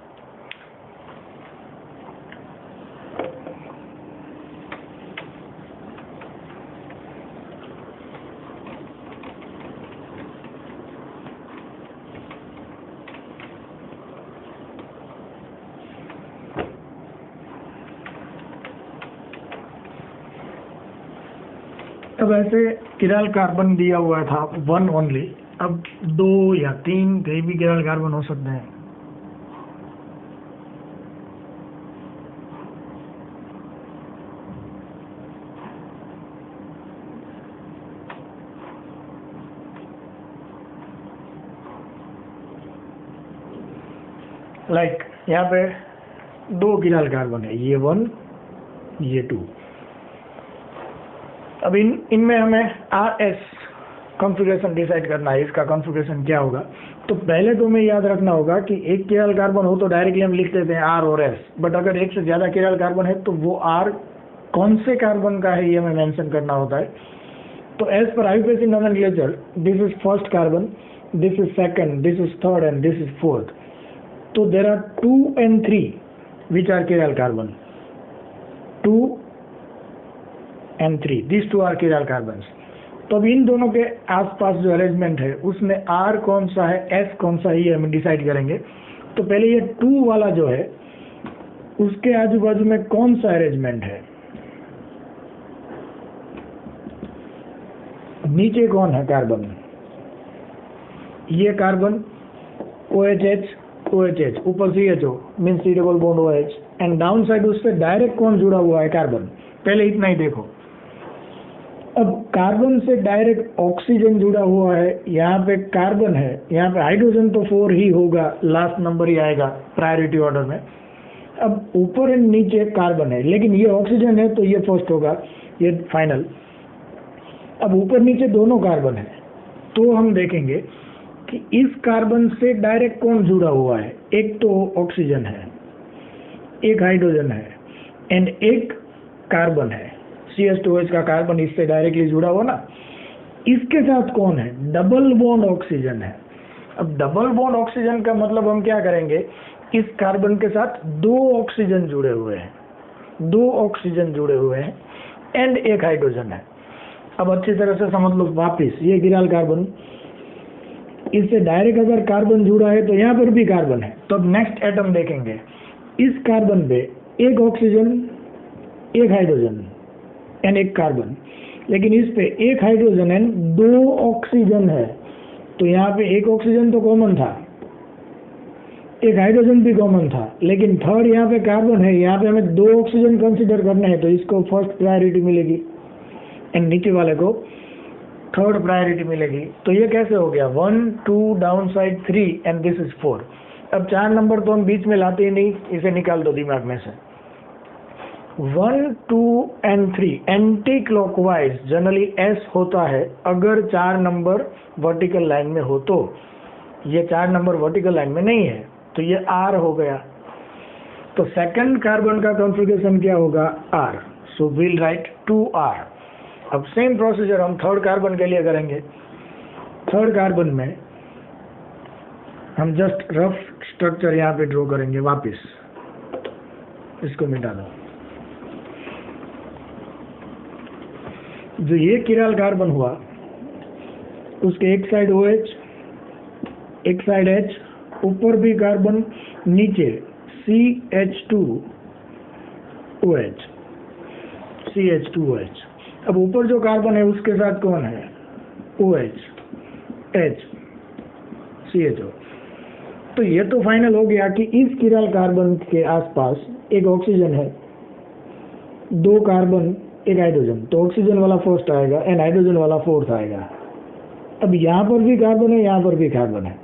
अब ऐसे किराल कार्बन दिया हुआ था 1 ओनली, अब 2 या 3 कहीं भी किराल कार्बन हो सकते हैं। लाइक यहाँ पे 2 किराल कार्बन है, ये 1 ये 2। अब इनमें हमें RS कॉन्फ़िगरेशन डिसाइड करना है, इसका कॉन्फ़िगरेशन क्या होगा। तो पहले तो हमें याद रखना होगा कि एक किराल कार्बन हो तो डायरेक्टली हम लिख देते हैं R और S, बट अगर एक से ज़्यादा किराल कार्बन है तो वो R कौन से कार्बन का है ये हमें मेंशन करना होता है। तो एज पर IUPAC nomenclature, this is first carbon, this is second, this is third and this is fourth. तो there are 2 and 3 which are chiral carbon, 2 and 3, these two are chiral carbons। तो अब इन दोनों के आसपास जो अरेंजमेंट है उसमें R कौन सा है, S कौन सा है, ये हम डिसाइड करेंगे। तो पहले ये 2 वाला जो है उसके आजू बाजू में कौन सा अरेंजमेंट है, नीचे कौन है कार्बन, ये कार्बन OHH OHH, ऊपर CHO means C double bond OH, and down side उससे डायरेक्ट कौन जुड़ा हुआ है, कार्बन। पहले इतना ही देखो। अब कार्बन से डायरेक्ट ऑक्सीजन जुड़ा हुआ है, यहाँ पे कार्बन है, यहाँ पे हाइड्रोजन तो 4 ही होगा, लास्ट नंबर ही आएगा प्रायोरिटी ऑर्डर में। अब ऊपर एंड नीचे कार्बन है, लेकिन ये ऑक्सीजन है तो ये फर्स्ट होगा, ये फाइनल। अब ऊपर नीचे दोनों कार्बन है, तो हम देखेंगे कि इस कार्बन से डायरेक्ट कौन जुड़ा हुआ है। एक तो ऑक्सीजन है, एक हाइड्रोजन है एंड एक कार्बन है, CH2OH का कार्बन इससे डायरेक्टली जुड़ा हुआ ना। इसके साथ कौन है, डबल बॉन्ड ऑक्सीजन है। अब डबल बॉन्ड ऑक्सीजन का मतलब हम क्या करेंगे, इस कार्बन के साथ 2 ऑक्सीजन जुड़े हुए हैं, 2 ऑक्सीजन जुड़े हुए हैं एंड एक हाइड्रोजन है। अब अच्छी तरह से समझ लो वापिस, ये किराल कार्बन, इससे डायरेक्ट अगर कार्बन जुड़ा है तो यहाँ पर भी कार्बन है। तो अब नेक्स्ट एटम देखेंगे, इस कार्बन पे एक ऑक्सीजन, एक हाइड्रोजन एंड एक कार्बन, लेकिन इस पे एक हाइड्रोजन एंड 2 ऑक्सीजन है। तो यहाँ पे एक ऑक्सीजन तो कॉमन था, एक हाइड्रोजन भी कॉमन था, लेकिन थर्ड यहाँ पे कार्बन है, यहाँ पे हमें 2 ऑक्सीजन कंसीडर करना है, तो इसको फर्स्ट प्रायोरिटी मिलेगी एंड नीचे वाले को थर्ड प्रायोरिटी मिलेगी। तो ये कैसे हो गया, 1 2 down side 3 and this is 4। अब 4 नंबर तो हम बीच में लाते ही नहीं, इसे निकाल दो दिमाग में से। 1 2 and 3 anti clockwise generally S होता है अगर 4 नंबर वर्टिकल लाइन में हो। तो ये 4 नंबर वर्टिकल लाइन में नहीं है तो ये R हो गया। तो सेकंड कार्बन का कॉन्फ़िगरेशन क्या होगा, R। So will write 2R। अब सेम प्रोसीजर हम थर्ड कार्बन के लिए करेंगे। थर्ड कार्बन में हम जस्ट रफ स्ट्रक्चर यहाँ पे ड्रॉ करेंगे, वापस इसको मिटा दो। जो ये किराल कार्बन हुआ उसके एक साइड OH, एक साइड H, ऊपर भी कार्बन, नीचे CH2OH, CH2OH। अब ऊपर जो कार्बन है उसके साथ कौन है, OH, H, CHO। तो ये तो फाइनल हो गया कि इस किराल कार्बन के आसपास एक ऑक्सीजन है, 2 कार्बन, एक हाइड्रोजन। तो ऑक्सीजन वाला फर्स्ट आएगा एंड हाइड्रोजन वाला फोर्थ आएगा। अब यहाँ पर भी कार्बन है, यहाँ पर भी कार्बन है।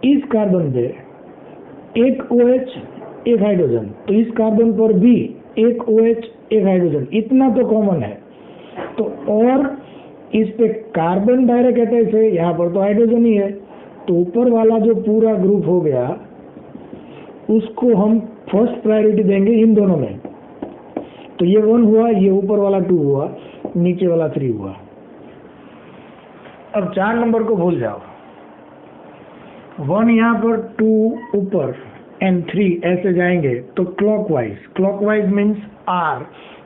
इस कार्बन पे एक OH, एक हाइड्रोजन, तो इस कार्बन पर भी एक OH, एक हाइड्रोजन, इतना तो कॉमन है। तो और इस पे कार्बन डायरेक्ट अटैच है, यहाँ पर तो हाइड्रोजन ही है। तो ऊपर वाला जो पूरा ग्रुप हो गया उसको हम फर्स्ट प्रायोरिटी देंगे इन दोनों में। तो ये 1 हुआ, ये ऊपर वाला 2 हुआ, नीचे वाला 3 हुआ। अब 4 नंबर को भूल जाओ, 1 यहाँ पर, 2 ऊपर एंड 3 ऐसे जाएंगे तो clockwise. Clockwise means R,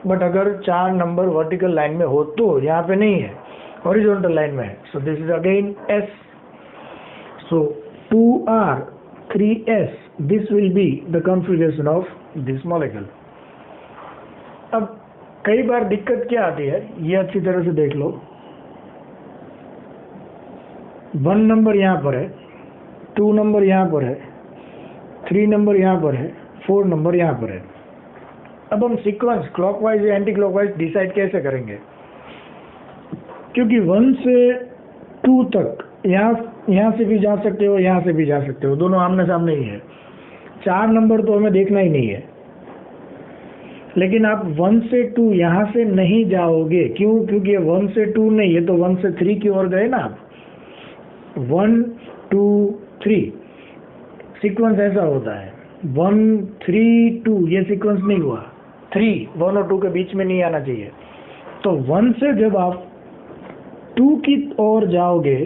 but अगर 4 नंबर वर्टिकल लाइन में हो तो यहाँ पे नहीं है, हॉरिजॉन्टल लाइन में है। सो this is again S। So 2R 3S, this will be the configuration of this molecule. अब कई बार दिक्कत क्या आती है, ये अच्छी तरह से देख लो। 1 नंबर यहाँ पर है, 2 नंबर यहाँ पर है, 3 नंबर यहाँ पर है, 4 नंबर यहाँ पर है। अब हम सीक्वेंस क्लॉकवाइज या एंटी क्लॉकवाइज डिसाइड कैसे करेंगे, क्योंकि 1 से 2 तक यहाँ यहाँ से भी जा सकते हो, यहाँ से भी जा सकते हो, दोनों आमने सामने ही है। 4 नंबर तो हमें देखना ही नहीं है। लेकिन आप 1 से 2 यहाँ से नहीं जाओगे। क्यों? क्योंकि ये 1 से 2 नहीं, ये तो 1 से 3 की ओर गए ना आप। 1 2 3 सीक्वेंस ऐसा होता है। 1 3 2 ये सीक्वेंस नहीं हुआ। 3 1 और 2 के बीच में नहीं आना चाहिए। तो 1 से जब आप 2 की ओर जाओगे,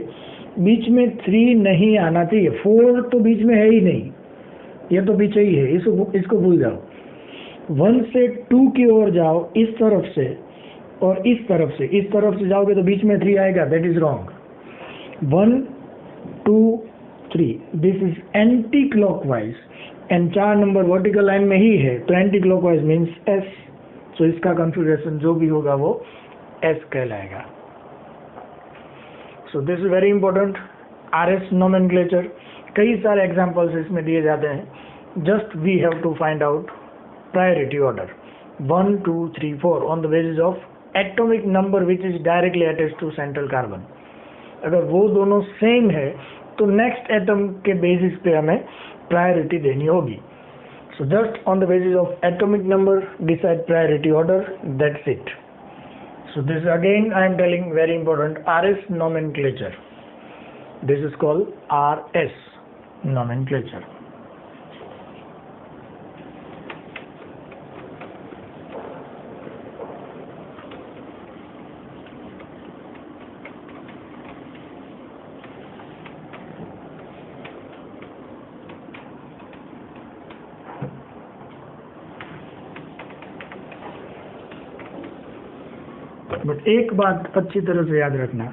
बीच में 3 नहीं आना चाहिए। 4 तो बीच में है ही नहीं, ये तो पीछे ही है, इसको भूल जाओ। 1 से 2 की ओर जाओ इस तरफ से, और इस तरफ से जाओगे तो बीच में 3 आएगा। That is wrong. 1 2 3 this is anti clockwise, and 4 number vertical line में ही है, तो एंटी क्लॉकवाइज मीन्स एस। तो इसका कॉन्फ़िगरेशन जो भी होगा वो एस कहलाएगा। So this is very important. RS nomenclature, कई सारे एग्जाम्पल्स इसमें दिए जाते हैं। Just we have to find out priority order 1 2 3 4 on the basis of atomic number which is directly attached to central carbon। अगर वो दोनों सेम है तो नेक्स्ट एटम के बेसिस पे हमें प्रायोरिटी देनी होगी। So just on the basis of atomic number decide priority order, that's it. So this again I am telling very important, RS nomenclature, this is called RS nomenclature। But एक बात अच्छी तरह से याद रखना,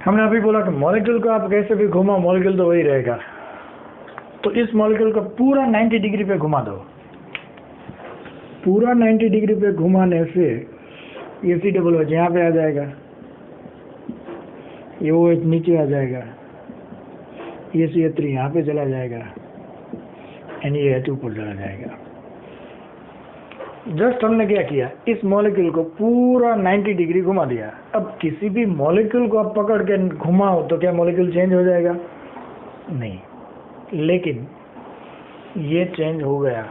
हमने अभी बोला कि मॉलिक्यूल को आप कैसे भी घुमाओ, मॉलिक्यूल तो वही रहेगा। तो इस मॉलिक्यूल को पूरा 90 डिग्री पे घुमा दो। पूरा 90 डिग्री पे घुमाने से ये COOH यहाँ पे आ जाएगा, ये OH नीचे आ जाएगा, ये CH3 यहाँ पे चला जाएगा, एंड ये H ऊपर चला जाएगा। जस्ट हमने क्या किया, इस मॉलिक्यूल को पूरा 90 डिग्री घुमा दिया। अब किसी भी मॉलिक्यूल को आप पकड़ के घुमाओ तो क्या मॉलिक्यूल चेंज हो जाएगा? नहीं, लेकिन ये चेंज हो गया।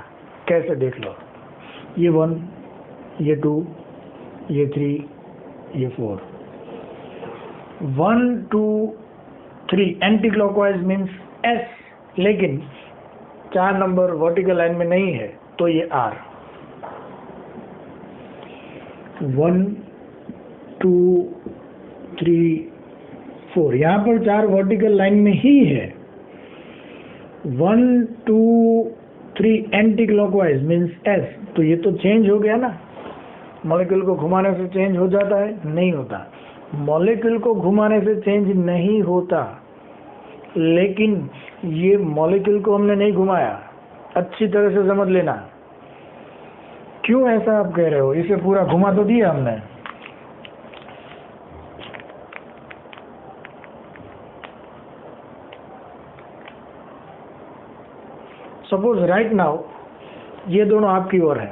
कैसे? देख लो, ये 1, ये 2, ये 3, ये 4, 1 2 3 एंटी क्लॉकवाइज मीन्स S, लेकिन 4 नंबर वर्टिकल लाइन में नहीं है, तो ये R। 1 2 3 4 यहाँ पर 4 वर्टिकल लाइन में ही है। 1 2 3 एंटी क्लॉकवाइज मीन्स S, तो ये तो चेंज हो गया ना। मॉलिक्यूल को घुमाने से चेंज हो जाता है? नहीं होता। मॉलिक्यूल को घुमाने से चेंज नहीं होता, लेकिन ये मॉलिक्यूल को हमने नहीं घुमाया। अच्छी तरह से समझ लेना। क्यों ऐसा आप कह रहे हो? इसे पूरा घुमा तो दिया हमने। सपोज राइट नाउ ये दोनों आपकी ओर है।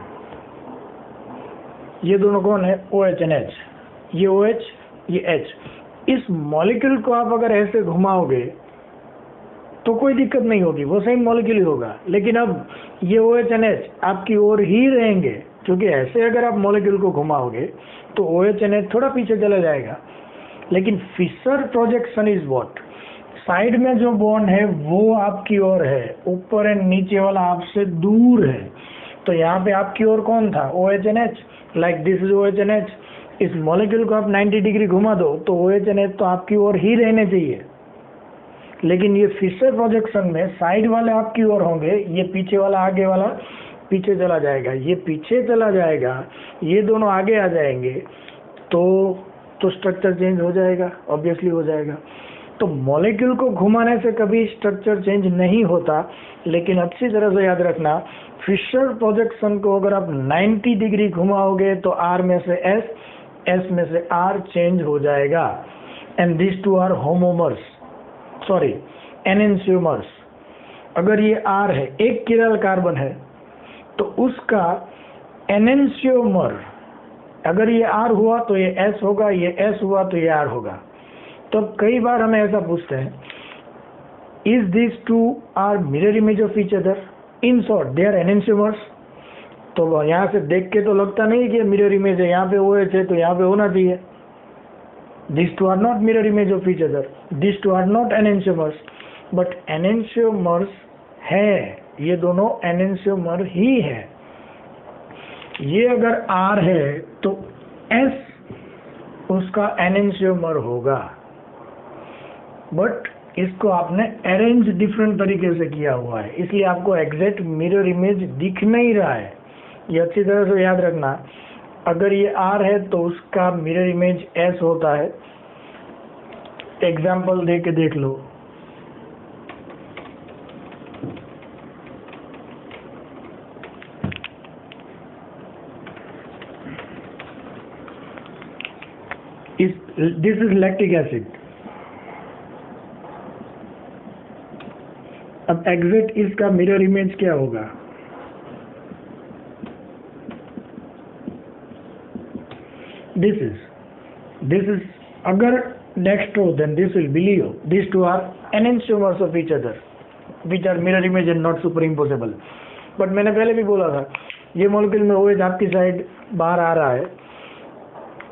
ये दोनों कौन है? OH and H। ये OH, ये H। इस मॉलिक्यूल को आप अगर ऐसे घुमाओगे तो कोई दिक्कत नहीं होगी, वो सेम मॉलिक्यूल ही होगा। लेकिन अब ये OH and H आपकी ओर ही रहेंगे, क्योंकि ऐसे अगर आप मॉलिक्यूल को घुमाओगे तो OH and H थोड़ा पीछे चला जाएगा। लेकिन Fischer projection is what? Side में जो बॉन्ड है वो आपकी ओर है, ऊपर एंड नीचे वाला आपसे दूर है। तो यहाँ पे आपकी ओर कौन था? OH and H। Like this is OH and H। इस मॉलिक्यूल को आप 90 डिग्री घुमा दो तो OH and H तो आपकी ओर ही रहने चाहिए। लेकिन ये फिशर प्रोजेक्शन में साइड वाले आपकी ओर होंगे, ये पीछे वाला आगे वाला पीछे चला जाएगा, ये पीछे चला जाएगा, ये दोनों आगे आ जाएंगे, तो स्ट्रक्चर चेंज हो जाएगा, ऑब्वियसली हो जाएगा। तो मॉलिक्यूल को घुमाने से कभी स्ट्रक्चर चेंज नहीं होता। लेकिन अच्छी तरह से याद रखना, फिशर प्रोजेक्शन को अगर आप 90 डिग्री घुमाओगे तो R में से S, S में से R चेंज हो जाएगा। And this two are homomers, sorry enantiomers. अगर ये R है, एक किरल कार्बन है, तो उसका एनेंशियोमर, अगर ये R हुआ तो ये S होगा, ये S हुआ तो ये R होगा। तो कई बार हमें ऐसा पूछते हैं, is this two are mirror image of each other, in short they are enantiomers. तो यहाँ से देख के तो लगता नहीं कि मिरर इमेज है, यहाँ पे OH है तो यहाँ पे होना चाहिए। This two are not mirror image of each other, this two are not enantiomers, but enantiomers है, ये दोनों एनेंशियोमर ही है। ये अगर R है तो S उसका एनेंशियोमर होगा, बट इसको आपने अरेंज डिफरेंट तरीके से किया हुआ है, इसलिए आपको एग्जैक्ट मिरर इमेज दिख नहीं रहा है। ये अच्छी तरह से याद रखना, अगर ये R है तो उसका मिरर इमेज S होता है। एग्जाम्पल दे के देख लो, दिस इज लैक्टिक एसिड। अब एग्जैक्ट इसका मिरर इमेज क्या होगा? दिस इज अगर नेक्स्ट हो then this will be laevo. This two are enantiomers of each other which are mirror image and not super impossible. But मैंने पहले भी बोला था, ये मॉलिक्यूल में OH आपकी साइड बाहर आ रहा है,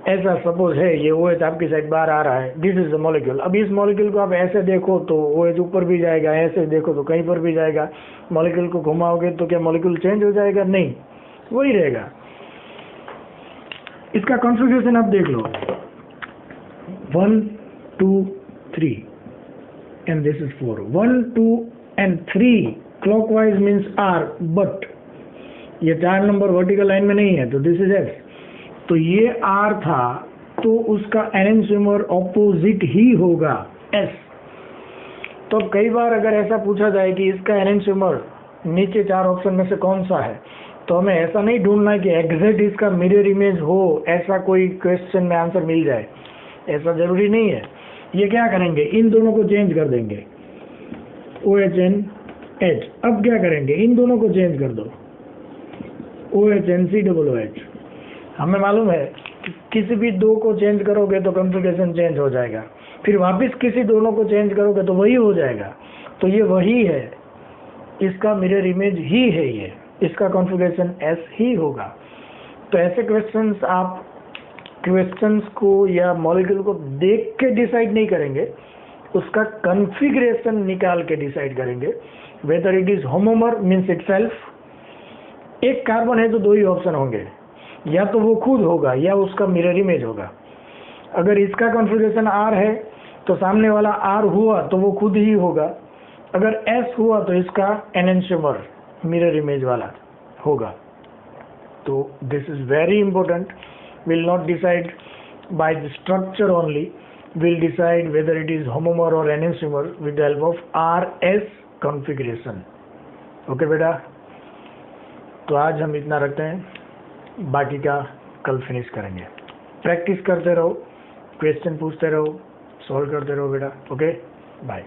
ऐसा सपोज है, ये OH आपकी साइड बाहर आ रहा है, दिस इज द मॉलिक्यूल। अब इस मॉलिक्यूल को आप ऐसे देखो तो OH ऊपर भी जाएगा, ऐसे देखो तो कहीं पर भी जाएगा। मॉलिक्यूल को घुमाओगे तो क्या मॉलिक्यूल चेंज हो जाएगा? नहीं, वही रहेगा। इसका कॉन्फ़िगरेशन आप देख लो, 1 2 3 and this is 4। 1 2 and 3 clockwise means R, but ये 4 नंबर वर्टिकल लाइन में नहीं है तो दिस इज S। तो ये R था तो उसका एनेंशियोमर ऑपोजिट ही होगा, S। तो कई बार अगर ऐसा पूछा जाए कि इसका एनेंशियोमर नीचे 4 ऑप्शन में से कौन सा है, तो हमें ऐसा नहीं ढूंढना कि एग्जैक्ट इसका मिरर इमेज हो, ऐसा कोई क्वेश्चन में आंसर मिल जाए, ऐसा जरूरी नहीं है। ये क्या करेंगे, इन दोनों को चेंज कर देंगे, OHNH। अब क्या करेंगे, इन दोनों को चेंज कर दो, OHNCOOH। हमें मालूम है कि किसी भी दो को चेंज करोगे तो कॉन्फ़िगरेशन चेंज हो जाएगा, फिर वापस किसी दोनों को चेंज करोगे तो वही हो जाएगा। तो ये वही है, इसका मिरर इमेज ही है, ये इसका कॉन्फ़िगरेशन S ही होगा। तो ऐसे क्वेश्चंस आप क्वेश्चंस को या मॉलिक्यूल को देख के डिसाइड नहीं करेंगे, उसका कॉन्फ़िगरेशन निकाल के डिसाइड करेंगे। Whether it is homomer means itself, एक कार्बन है तो 2 ही ऑप्शन होंगे, या तो वो खुद होगा या उसका मिरर इमेज होगा। अगर इसका कॉन्फ़िगरेशन R है तो सामने वाला R हुआ तो वो खुद ही होगा, अगर S हुआ तो इसका एनेंशियोमर मिरर इमेज वाला होगा। तो this is very important, will not decide by the structure only, will decide whether it is homomer और enantiomer with the help of RS configuration. Okay बेटा, तो आज हम इतना रखते हैं, बाकी का कल फिनिश करेंगे। प्रैक्टिस करते रहो, क्वेश्चन पूछते रहो, सॉल्व करते रहो बेटा। Okay, bye.